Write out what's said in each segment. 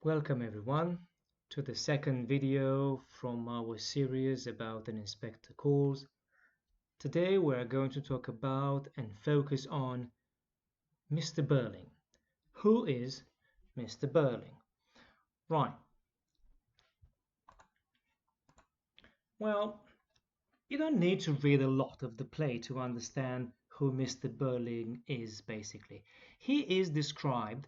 Welcome everyone to the second video from our series about an inspector calls. Today we're going to talk about and focus on Mr. Birling. Who is Mr. Birling? Right. Well, you don't need to read a lot of the play to understand who Mr. Birling is, basically. He is described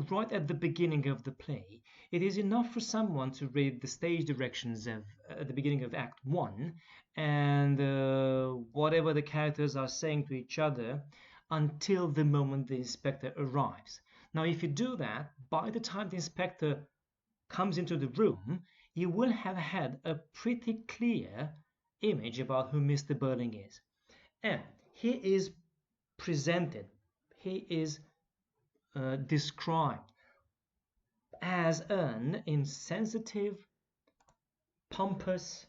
right at the beginning of the play. It is enough for someone to read the stage directions at the beginning of Act 1 and whatever the characters are saying to each other until the moment the inspector arrives. Now, if you do that, by the time the inspector comes into the room, you will have had a pretty clear image about who Mr. Birling is. And he is presented, he is described as an insensitive, pompous,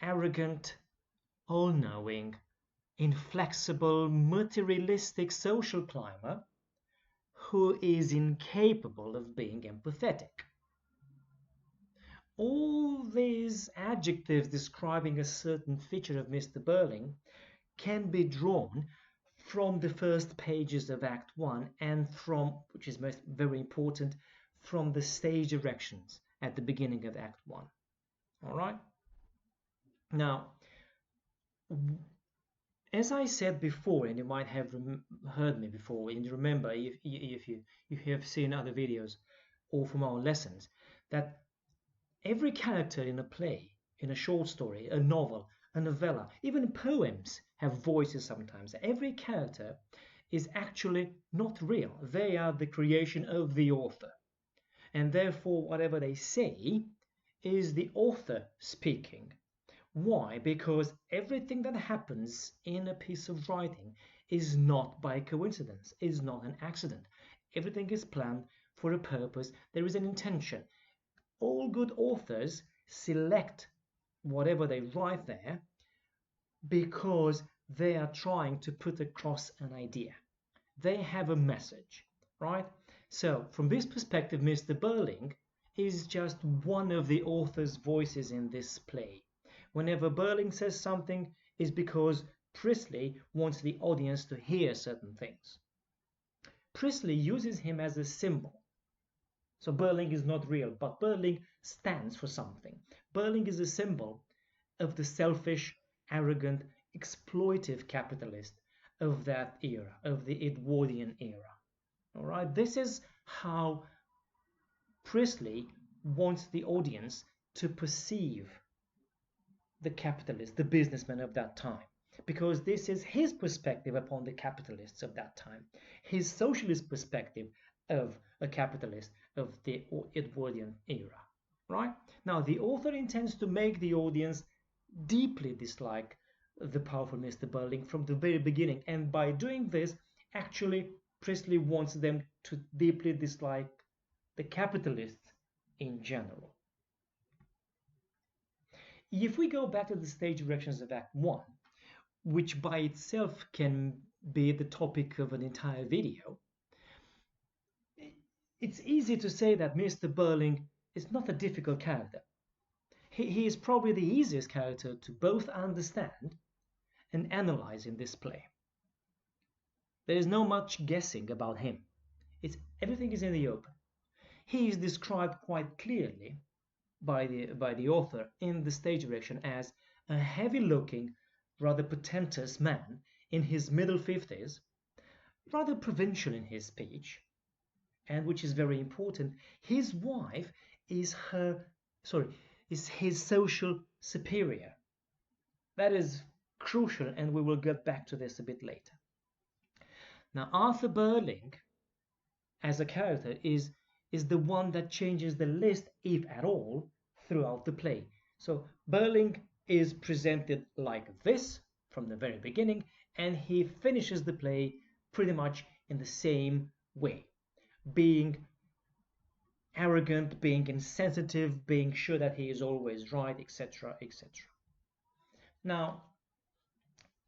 arrogant, all-knowing, inflexible, materialistic social climber who is incapable of being empathetic. All these adjectives describing a certain feature of Mr. Birling can be drawn from the first pages of Act 1 and from, which is very important, from the stage directions at the beginning of Act 1. All right? Now, as I said before, and you might have heard me before, and you remember if you have seen other videos or from our lessons, that every character in a play, in a short story, a novel, a novella, even poems have voices sometimes. Every character is actually not real. They are the creation of the author. And therefore, whatever they say is the author speaking. Why? Because everything that happens in a piece of writing is not by coincidence, is not an accident. Everything is planned for a purpose. There is an intention. All good authors select whatever they write there because they are trying to put across an idea. They have a message, right? So from this perspective, Mr. Birling is just one of the author's voices in this play. Whenever Birling says something, is because Priestley wants the audience to hear certain things. Priestley uses him as a symbol. So Birling is not real, but Birling stands for something. Birling is a symbol of the selfish, arrogant, exploitive capitalist of that era, of the Edwardian era. All right, this is how Priestley wants the audience to perceive the capitalist, the businessman of that time, because this is his perspective upon the capitalists of that time, his socialist perspective of a capitalist of the Edwardian era. Right? Now, the author intends to make the audience deeply dislike the powerful Mr. Birling from the very beginning, and by doing this, actually, Priestley wants them to deeply dislike the capitalists in general. If we go back to the stage directions of Act 1, which by itself can be the topic of an entire video, it's easy to say that Mr. Birling is not a difficult character. He is probably the easiest character to both understand and analyze in this play. There is no much guessing about him. Everything is in the open. He is described quite clearly by the author in the stage direction as a heavy-looking, rather portentous man in his middle 50s, rather provincial in his speech, and which is very important, his wife is his social superior. That is crucial, and we will get back to this a bit later. Now, Arthur Birling, as a character, is the one that changes the list, if at all, throughout the play. So Birling is presented like this from the very beginning, and he finishes the play pretty much in the same way, being arrogant, being insensitive, being sure that he is always right, etc., etc. Now,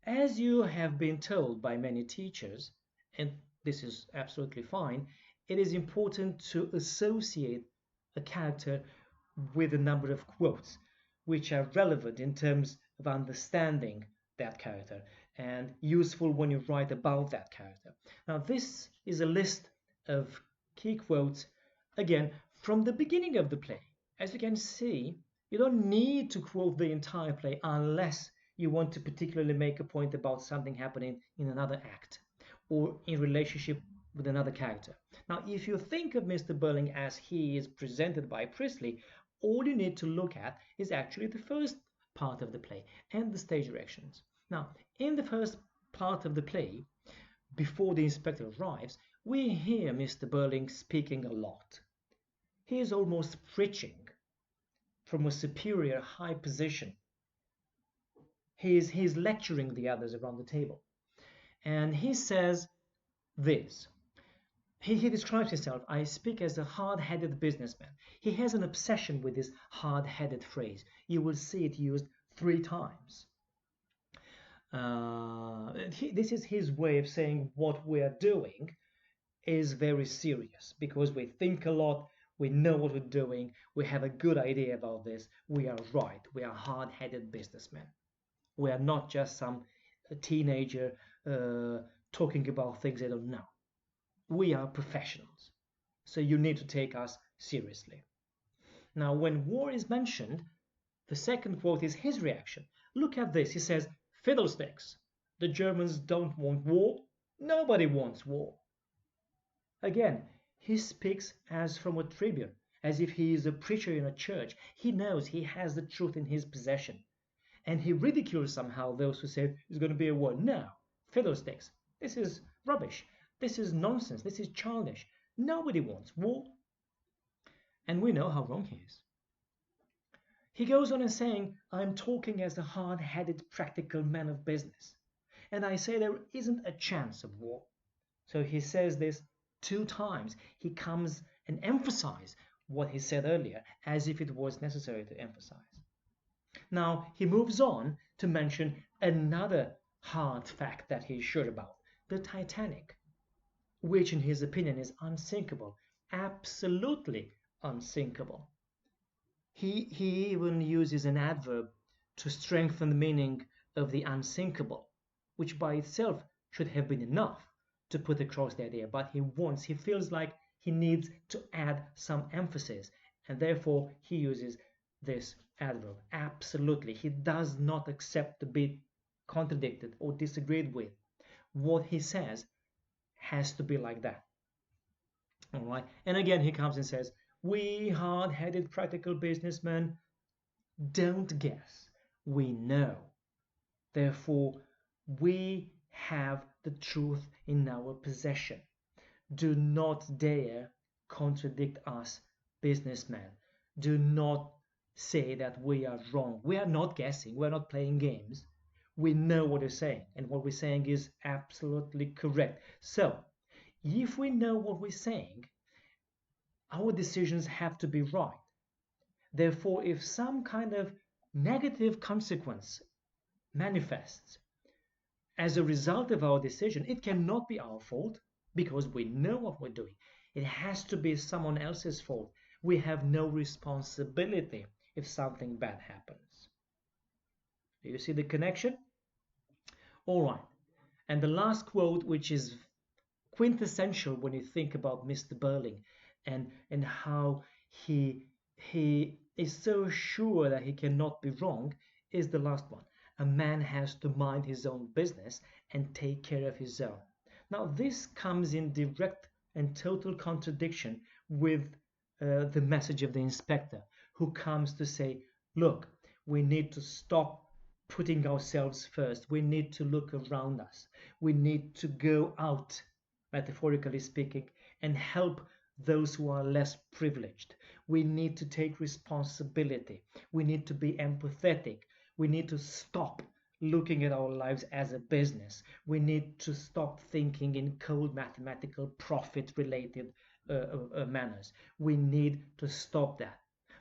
as you have been told by many teachers, and this is absolutely fine, it is important to associate a character with a number of quotes which are relevant in terms of understanding that character and useful when you write about that character. Now, this is a list of key quotes, again, from the beginning of the play. As you can see, you don't need to quote the entire play unless you want to particularly make a point about something happening in another act or in relationship with another character. Now, if you think of Mr. Birling as he is presented by Priestley, all you need to look at is actually the first part of the play and the stage directions. Now, in the first part of the play, before the inspector arrives, we hear Mr. Birling speaking a lot. He is almost preaching from a superior high position. He is lecturing the others around the table. And he says this. He describes himself, I speak as a hard-headed businessman. He has an obsession with this hard-headed phrase. You will see it used 3 times. This is his way of saying what we are doing is very serious because we think a lot, we know what we're doing, we have a good idea about this, we are right, we are hard-headed businessmen. We are not just some teenager talking about things they don't know. We are professionals, so you need to take us seriously. Now, when war is mentioned, the second quote is his reaction. Look at this. He says, fiddlesticks. The Germans don't want war. Nobody wants war. Again, he speaks as from a tribune, as if he is a preacher in a church. He knows he has the truth in his possession. And he ridicules somehow those who say there's going to be a war. No, fiddlesticks. This is rubbish. This is nonsense. This is childish. Nobody wants war. And we know how wrong he is. He goes on and saying, I'm talking as a hard-headed, practical man of business. And I say there isn't a chance of war. So he says this 2 times. He comes and emphasizes what he said earlier, as if it was necessary to emphasize. Now, he moves on to mention another hard fact that he's sure about, the Titanic, which in his opinion is unsinkable, absolutely unsinkable. He even uses an adverb to strengthen the meaning of the unsinkable, which by itself should have been enough to put across the idea, but he feels like he needs to add some emphasis, and therefore he uses this adverb. Absolutely, he does not accept to be contradicted or disagreed with. What he says has to be like that. All right, and again he comes and says, we hard-headed practical businessmen don't guess, we know. Therefore, we have the truth in our possession. Do not dare contradict us, businessmen. Do not say that we are wrong. We are not guessing. We are not playing games. We know what we're saying, and what we're saying is absolutely correct. So, if we know what we're saying, our decisions have to be right. Therefore, if some kind of negative consequence manifests as a result of our decision, it cannot be our fault because we know what we're doing. It has to be someone else's fault. We have no responsibility if something bad happens. Do you see the connection? All right. And the last quote, which is quintessential when you think about Mr. Birling and how he is so sure that he cannot be wrong, is the last one. A man has to mind his own business and take care of his own. Now, this comes in direct and total contradiction with the message of the inspector, who comes to say, look, we need to stop putting ourselves first. We need to look around us. We need to go out, metaphorically speaking, and help those who are less privileged. We need to take responsibility. We need to be empathetic. We need to stop looking at our lives as a business. We need to stop thinking in cold mathematical profit-related manners. We need to stop that.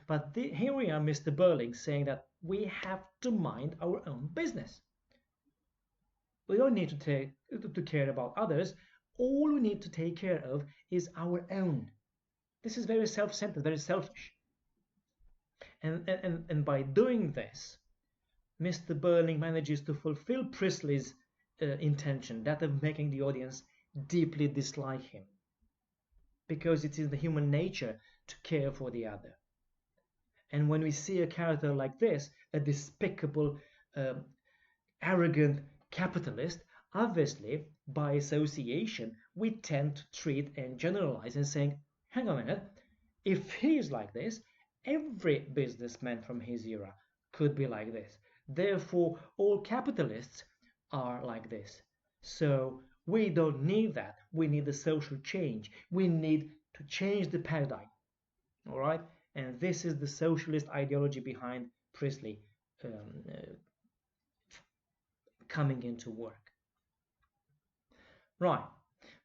But here we are, Mr. Birling, saying that we have to mind our own business. We don't need to care about others. all we need to take care of is our own. This is very self-centered, very selfish. And by doing this, Mr. Birling manages to fulfill Priestley's intention, that of making the audience deeply dislike him, because it is the human nature to care for the other. And when we see a character like this, a despicable, uh, arrogant capitalist, obviously, by association, we tend to treat and generalize and saying, hang on a minute, if he is like this, every businessman from his era could be like this. Therefore, all capitalists are like this. So we don't need that. We need a social change. We need to change the paradigm. All right? And this is the socialist ideology behind Priestley coming into work. Right.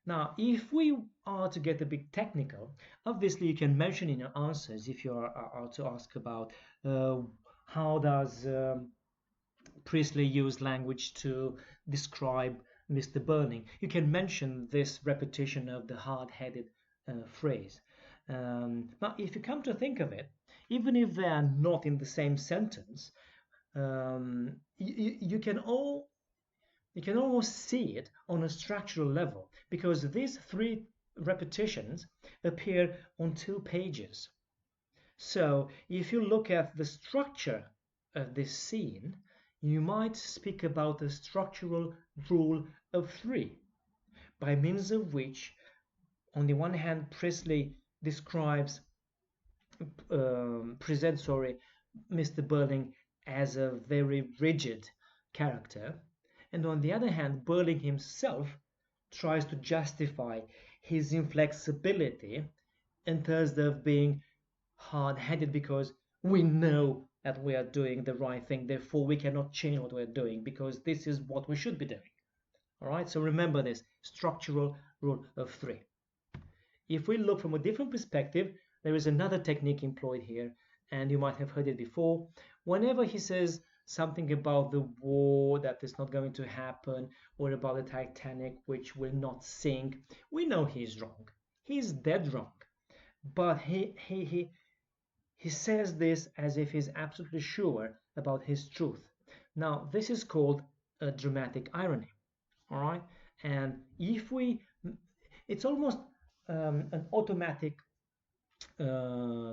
Now, if we are to get a bit technical, obviously you can mention in your answers if you are to ask about uh, how does Priestley use language to describe Mr. Birling. You can mention this repetition of the hard-headed phrase. But if you come to think of it, even if they are not in the same sentence, you can almost see it on a structural level because these three repetitions appear on 2 pages. So if you look at the structure of this scene, you might speak about a structural rule of three, by means of which, on the one hand, Priestley presents Mr. Birling as a very rigid character, and on the other hand, Birling himself tries to justify his inflexibility in terms of being hard-headed because we know that we are doing the right thing, therefore we cannot change what we're doing because this is what we should be doing. All right, so remember this structural rule of three. If we look from a different perspective, there is another technique employed here, and you might have heard it before. Whenever he says something about the war that is not going to happen, or about the Titanic which will not sink, we know he's wrong. He's dead wrong. But he says this as if he's absolutely sure about his truth. Now, this is called a dramatic irony. All right, and it's almost an automatic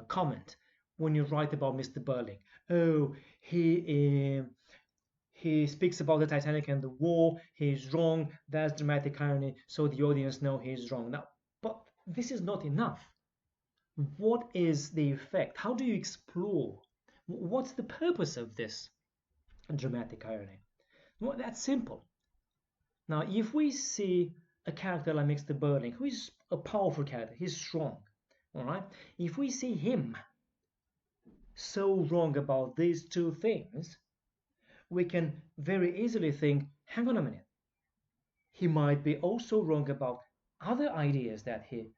comment when you write about Mr. Birling. Oh, he speaks about the Titanic and the war. He's wrong. That's dramatic irony, so the audience know he's wrong. Now, but this is not enough. What is the effect? How do you explore? What's the purpose of this dramatic irony? Well, that's simple. Now, if we see a character like Mr. Birling, who is a powerful character, he's strong, all right? If we see him so wrong about these two things, we can very easily think, hang on a minute, he might be also wrong about other ideas that he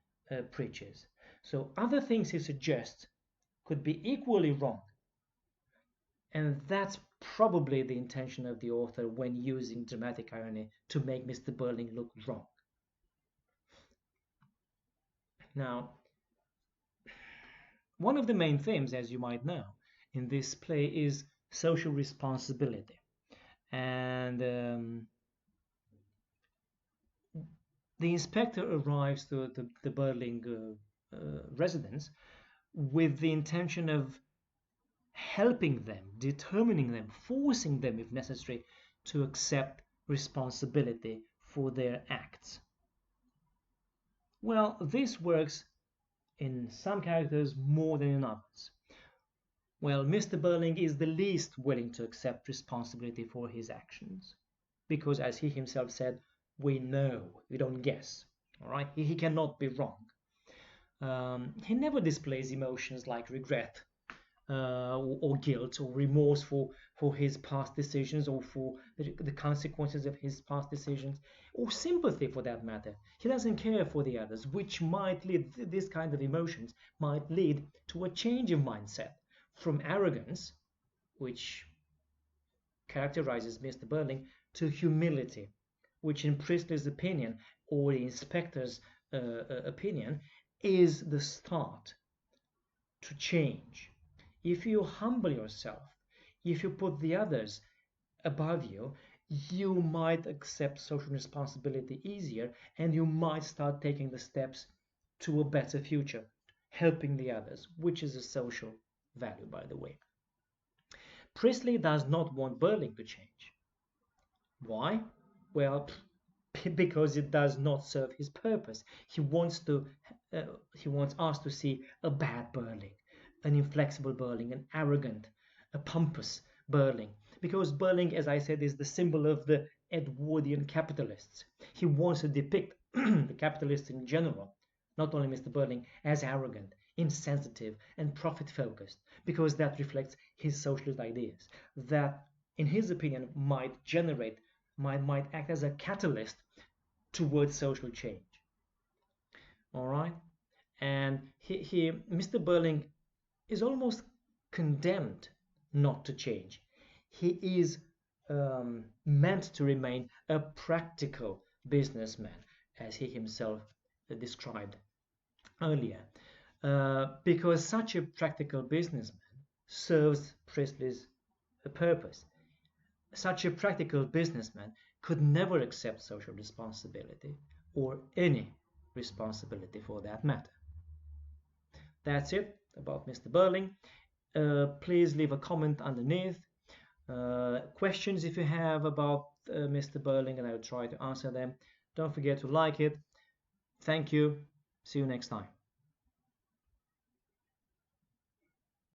preaches. So other things he suggests could be equally wrong. And that's probably the intention of the author when using dramatic irony to make Mr. Birling look wrong. Now, one of the main themes, as you might know, in this play is social responsibility. And the inspector arrives to the Birling residence with the intention of helping them, determining them, forcing them, if necessary, to accept responsibility for their acts. Well, this works in some characters more than in others. Well, Mr. Birling is the least willing to accept responsibility for his actions because, as he himself said, we know, we don't guess. All right, he cannot be wrong. He never displays emotions like regret or guilt or remorse for his past decisions or for the consequences of his past decisions or sympathy for that matter. He doesn't care for the others, which might lead, this kind of emotions might lead to a change of mindset from arrogance, which characterizes Mr. Birling, to humility, which in Priestley's opinion or the inspector's opinion is the start to change. If you humble yourself, if you put the others above you, you might accept social responsibility easier, and you might start taking the steps to a better future, helping the others, which is a social value, by the way. Priestley does not want Birling to change. Why? Well, because it does not serve his purpose. Uh, he wants us to see a bad Birling, an inflexible Birling, an arrogant, a pompous Birling. Because Birling, as I said, is the symbol of the Edwardian capitalists. He wants to depict the capitalists in general, not only Mr. Birling, as arrogant, insensitive, and profit-focused, because that reflects his socialist ideas. That, in his opinion, might act as a catalyst towards social change. All right, and Mr. Birling is almost condemned not to change. He is meant to remain a practical businessman, as he himself described earlier, because such a practical businessman serves Priestley's purpose. Such a practical businessman could never accept social responsibility, or any responsibility for that matter. That's it about Mr. Birling. Please leave a comment underneath. Questions if you have about Mr. Birling, and I'll try to answer them. Don't forget to like it. Thank you. See you next time.